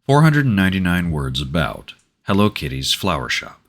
499 Words About Hello Kitty's Flower Shop.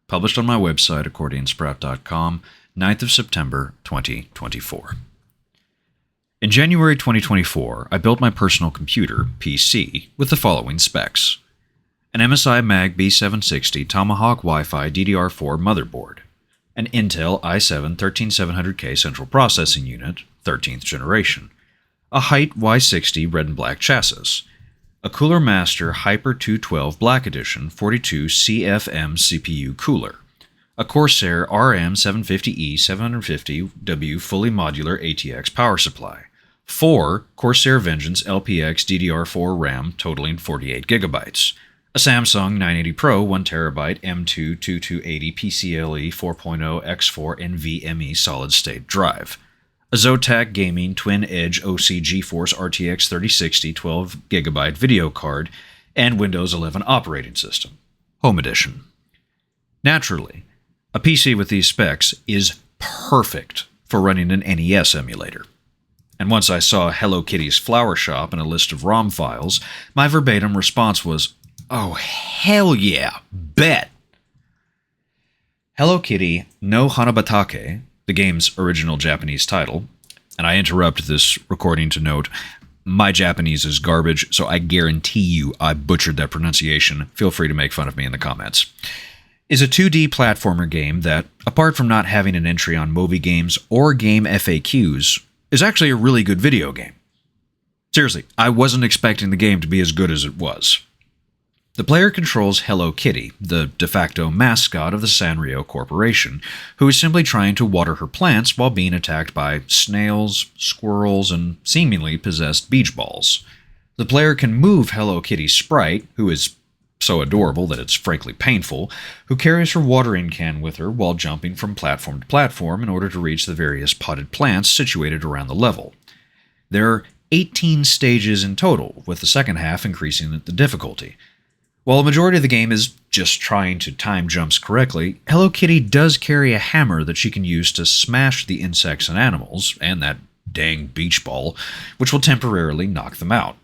Published on my website, accordionsprout.com, 9th of September, 2024. In January 2024, I built my personal computer, PC, with the following specs. An MSI Mag B760 Tomahawk Wi-Fi DDR4 motherboard. An Intel i7-13700K central processing unit, 13th generation. A Height Y60 red and black chassis. A Cooler Master Hyper 212 Black Edition 42 CFM CPU cooler. A Corsair RM750E 750W fully modular ATX power supply. 4 Corsair Vengeance LPX DDR4 RAM totaling 48GB. A Samsung 980 Pro 1TB M2 2280 PCIe 4.0 X4 NVMe solid-state drive. A Zotac Gaming Twin Edge OC GeForce RTX 3060 12GB video card, and Windows 11 operating system. Home Edition. Naturally, a PC with these specs is perfect for running an NES emulator. And once I saw Hello Kitty's Flower Shop and a list of ROM files, my verbatim response was, "Oh, hell yeah, bet!" Hello Kitty no Hanabatake, the game's original Japanese title, and I interrupt this recording to note, my Japanese is garbage, so I guarantee you I butchered that pronunciation. Feel free to make fun of me in the comments. Is a 2D platformer game that, apart from not having an entry on Moby Games or Game FAQs, is actually a really good video game. Seriously, I wasn't expecting the game to be as good as it was. The player controls Hello Kitty, the de facto mascot of the Sanrio Corporation, who is simply trying to water her plants while being attacked by snails, squirrels, and seemingly possessed beach balls. The player can move Hello Kitty's sprite, who is so adorable that it's frankly painful, who carries her watering can with her while jumping from platform to platform in order to reach the various potted plants situated around the level. There are 18 stages in total, with the second half increasing the difficulty. While a majority of the game is just trying to time jumps correctly, Hello Kitty does carry a hammer that she can use to smash the insects and animals, and that dang beach ball, which will temporarily knock them out.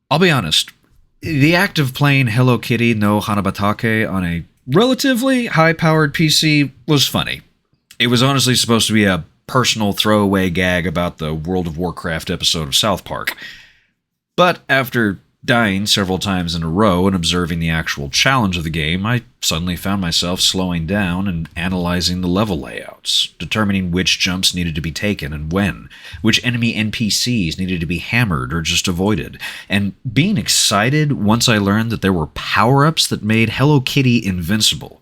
I'll be honest, the act of playing Hello Kitty no Hanabatake on a relatively high-powered PC was funny. It was honestly supposed to be a personal throwaway gag about the World of Warcraft episode of South Park. But after dying several times in a row and observing the actual challenge of the game, I suddenly found myself slowing down and analyzing the level layouts, determining which jumps needed to be taken and when, which enemy NPCs needed to be hammered or just avoided, and being excited once I learned that there were power-ups that made Hello Kitty invincible.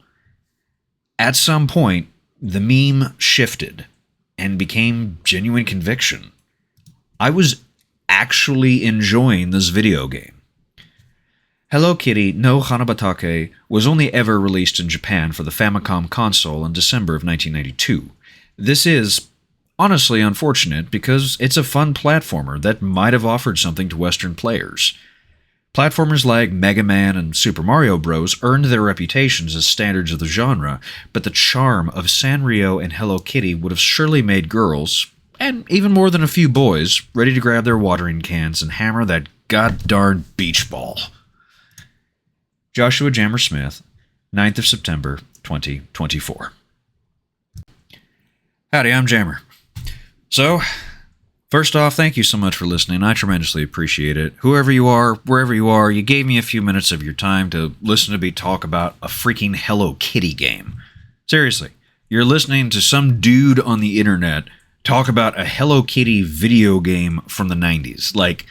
At some point, the meme shifted and became genuine conviction. I was actually enjoying this video game. Hello Kitty no Hanabatake was only ever released in Japan for the Famicom console in December of 1992. This is honestly unfortunate because it's a fun platformer that might have offered something to Western players. Platformers like Mega Man and Super Mario Bros. Earned their reputations as standards of the genre, but the charm of Sanrio and Hello Kitty would have surely made girls, and even more than a few boys, ready to grab their watering cans and hammer that god-darn beach ball. Joshua Jammer Smith, 9th of September, 2024. Howdy, I'm Jammer. So, first off, thank you so much for listening. I tremendously appreciate it. Whoever you are, wherever you are, you gave me a few minutes of your time to listen to me talk about a freaking Hello Kitty game. Seriously, you're listening to some dude on the internet talk about a Hello Kitty video game from the 90s. Like,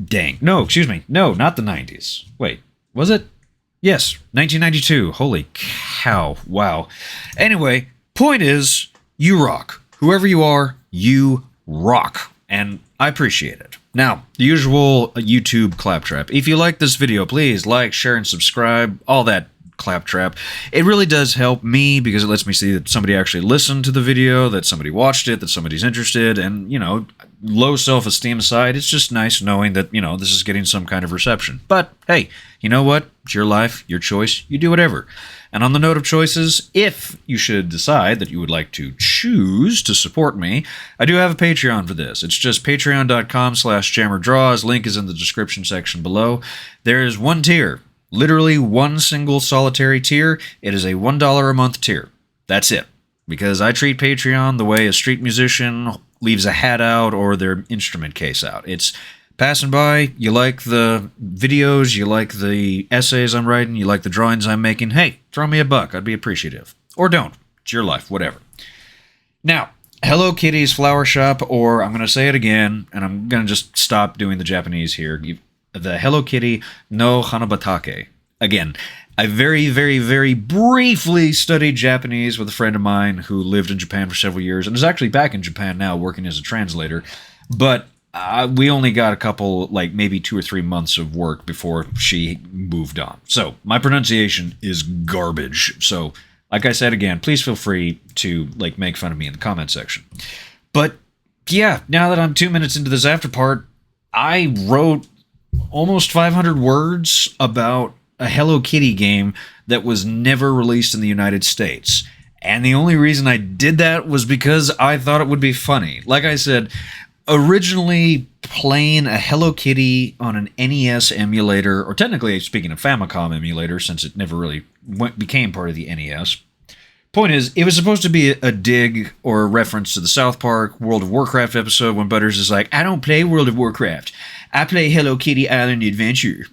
dang. No, excuse me. No, not the 90s. Wait, was it? Yes, 1992. Holy cow. Wow. Anyway, point is, you rock. Whoever you are, you rock. And I appreciate it. Now, the usual YouTube claptrap. If you like this video, please like, share, and subscribe. All that claptrap. It really does help me because it lets me see that somebody actually listened to the video, that somebody watched it, that somebody's interested, and, you know, low self-esteem aside, it's just nice knowing that, you know, this is getting some kind of reception. But, hey, you know what? It's your life, your choice, you do whatever. And on the note of choices, if you should decide that you would like to choose to support me, I do have a Patreon for this. It's just patreon.com/jammerdraws. Link is in the description section below. There is one tier, literally one single solitary tier. It is a $1 a month tier. That's it. Because I treat Patreon the way a street musician leaves a hat out or their instrument case out. It's passing by, you like the videos, you like the essays I'm writing, you like the drawings I'm making, hey, throw me a buck, I'd be appreciative. Or don't. It's your life, whatever. Now, Hello Kitty's Flower Shop, or I'm going to say it again, and I'm going to just stop doing the Japanese here, the Hello Kitty no Hanabatake. Again, I very, very, very briefly studied Japanese with a friend of mine who lived in Japan for several years, and is actually back in Japan now working as a translator, but we only got a couple, like maybe 2 or 3 months of work before she moved on. So my pronunciation is garbage. So like I said again, please feel free to make fun of me in the comment section. But yeah, now that I'm 2 minutes into this after part, I wrote almost 500 words about a Hello Kitty game that was never released in the United States. And the only reason I did that was because I thought it would be funny. Like I said, originally playing a Hello Kitty on an NES emulator, or technically speaking, a Famicom emulator, since it never really became part of the NES. Point is, it was supposed to be a dig or a reference to the South Park World of Warcraft episode when Butters is like, I don't play World of Warcraft. I play Hello Kitty Island Adventure.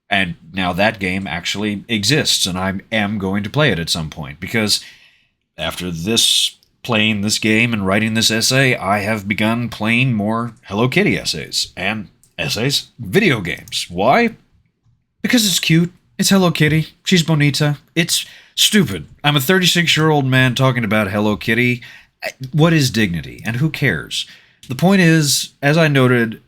And now that game actually exists, and I am going to play it at some point, because after playing this game and writing this essay, I have begun playing more Hello Kitty essays and video games. Why? Because it's cute. It's Hello Kitty. She's bonita. It's stupid. I'm a 36-year-old man talking about Hello Kitty. What is dignity? And who cares? The point is, as I noted,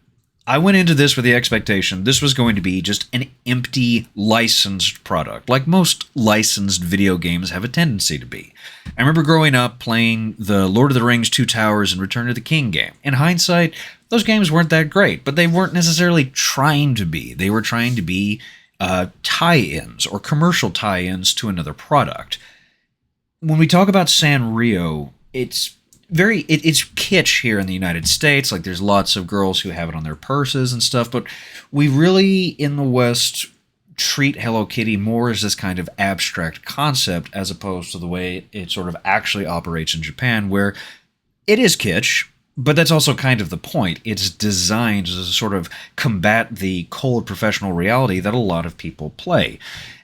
I went into this with the expectation this was going to be just an empty licensed product, like most licensed video games have a tendency to be. I remember growing up playing the Lord of the Rings Two Towers and Return of the King game. In hindsight, those games weren't that great, but they weren't necessarily trying to be. They were trying to be tie-ins or commercial tie-ins to another product. When we talk about Sanrio, it's kitsch here in the United States. Like, there's lots of girls who have it on their purses and stuff, but we really, in the West, treat Hello Kitty more as this kind of abstract concept as opposed to the way it sort of actually operates in Japan, where it is kitsch, but that's also kind of the point. It's designed to sort of combat the cold professional reality that a lot of people play.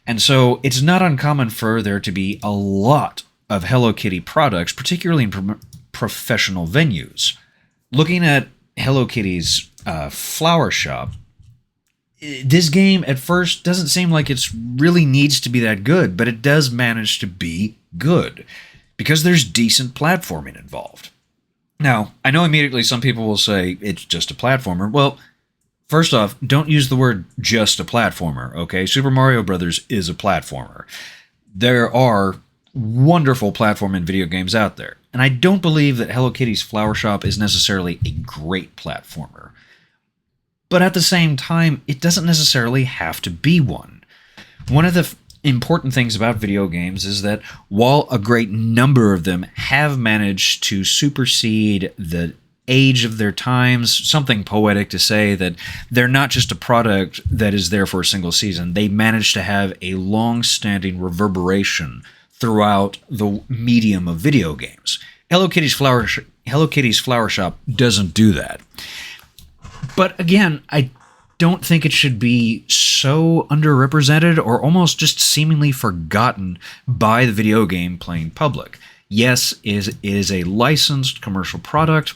And so it's not uncommon for there to be a lot of Hello Kitty products, particularly in professional venues. Looking at Hello Kitty's Flower Shop, this game at first doesn't seem like it really needs to be that good, but it does manage to be good because there's decent platforming involved. Now, I know immediately some people will say it's just a platformer. Well, first off, don't use the word just a platformer, okay? Super Mario Brothers is a platformer. There are wonderful platforming video games out there. And I don't believe that Hello Kitty's Flower Shop is necessarily a great platformer. But at the same time, it doesn't necessarily have to be one. One of the important things about video games is that while a great number of them have managed to supersede the age of their times, something poetic to say that they're not just a product that is there for a single season, they manage to have a long-standing reverberation throughout the medium of video games. Hello Kitty's Flower Shop doesn't do that. But again, I don't think it should be so underrepresented or almost just seemingly forgotten by the video game playing public. Yes, it is a licensed commercial product,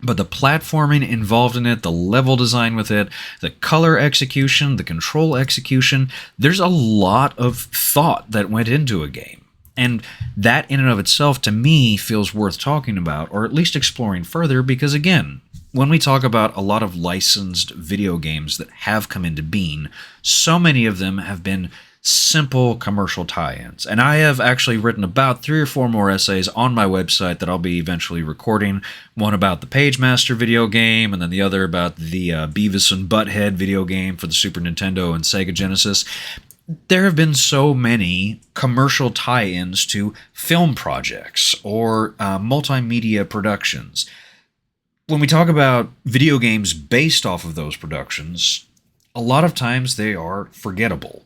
but the platforming involved in it, the level design with it, the color execution, the control execution, there's a lot of thought that went into a game. And that in and of itself, to me, feels worth talking about, or at least exploring further, because again, when we talk about a lot of licensed video games that have come into being, so many of them have been simple commercial tie-ins. And I have actually written about 3 or 4 more essays on my website that I'll be eventually recording. One about the Pagemaster video game, and then the other about the Beavis and Butthead video game for the Super Nintendo and Sega Genesis. There have been so many commercial tie-ins to film projects or multimedia productions. When we talk about video games based off of those productions, a lot of times they are forgettable.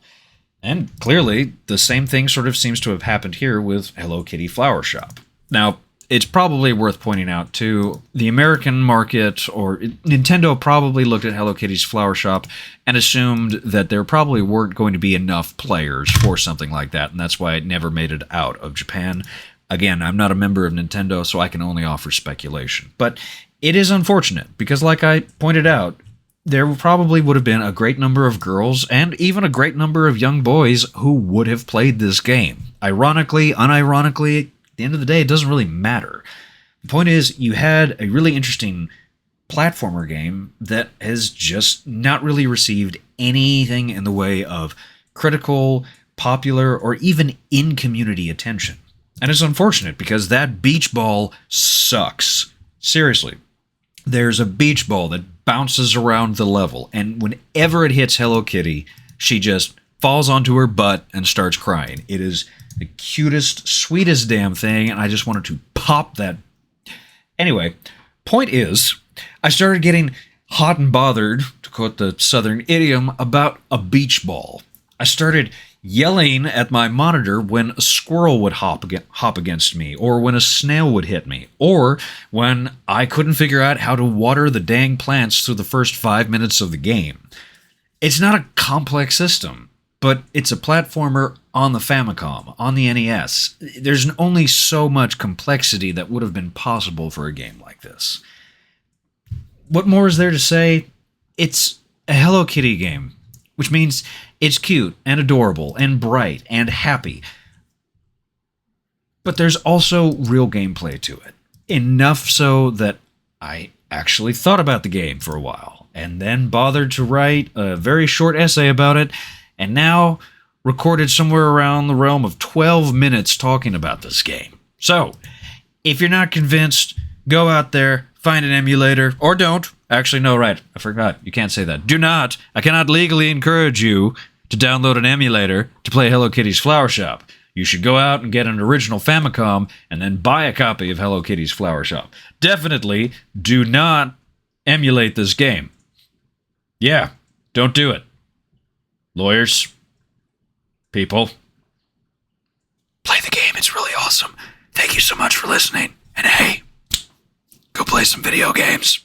And clearly, the same thing sort of seems to have happened here with Hello Kitty Flower Shop. Now, it's probably worth pointing out, too, the American market, or Nintendo probably looked at Hello Kitty's Flower Shop and assumed that there probably weren't going to be enough players for something like that, and that's why it never made it out of Japan. Again, I'm not a member of Nintendo, so I can only offer speculation. But it is unfortunate, because like I pointed out, there probably would have been a great number of girls and even a great number of young boys who would have played this game. Ironically, unironically, at the end of the day, it doesn't really matter. The point is, you had a really interesting platformer game that has just not really received anything in the way of critical, popular, or even in-community attention. And it's unfortunate because that beach ball sucks. Seriously. There's a beach ball that bounces around the level, and whenever it hits Hello Kitty, she just falls onto her butt and starts crying. It is the cutest, sweetest damn thing, and I just wanted to pop that. Anyway, point is, I started getting hot and bothered, to quote the southern idiom, about a beach ball. I started yelling at my monitor when a squirrel would hop against me, or when a snail would hit me, or when I couldn't figure out how to water the dang plants through the first 5 minutes of the game. It's not a complex system, but it's a platformer on the Famicom, on the NES. There's only so much complexity that would have been possible for a game like this. What more is there to say? It's a Hello Kitty game, which means it's cute and adorable and bright and happy. But there's also real gameplay to it. Enough so that I actually thought about the game for a while, and then bothered to write a very short essay about it, and now recorded somewhere around the realm of 12 minutes talking about this game. So, if you're not convinced, go out there, find an emulator, or don't. Actually, no, right, I forgot. You can't say that. I cannot legally encourage you to download an emulator to play Hello Kitty's Flower Shop. You should go out and get an original Famicom and then buy a copy of Hello Kitty's Flower Shop. Definitely do not emulate this game. Yeah, don't do it. Lawyers, people, play the game. It's really awesome. Thank you so much for listening. And hey, go play some video games.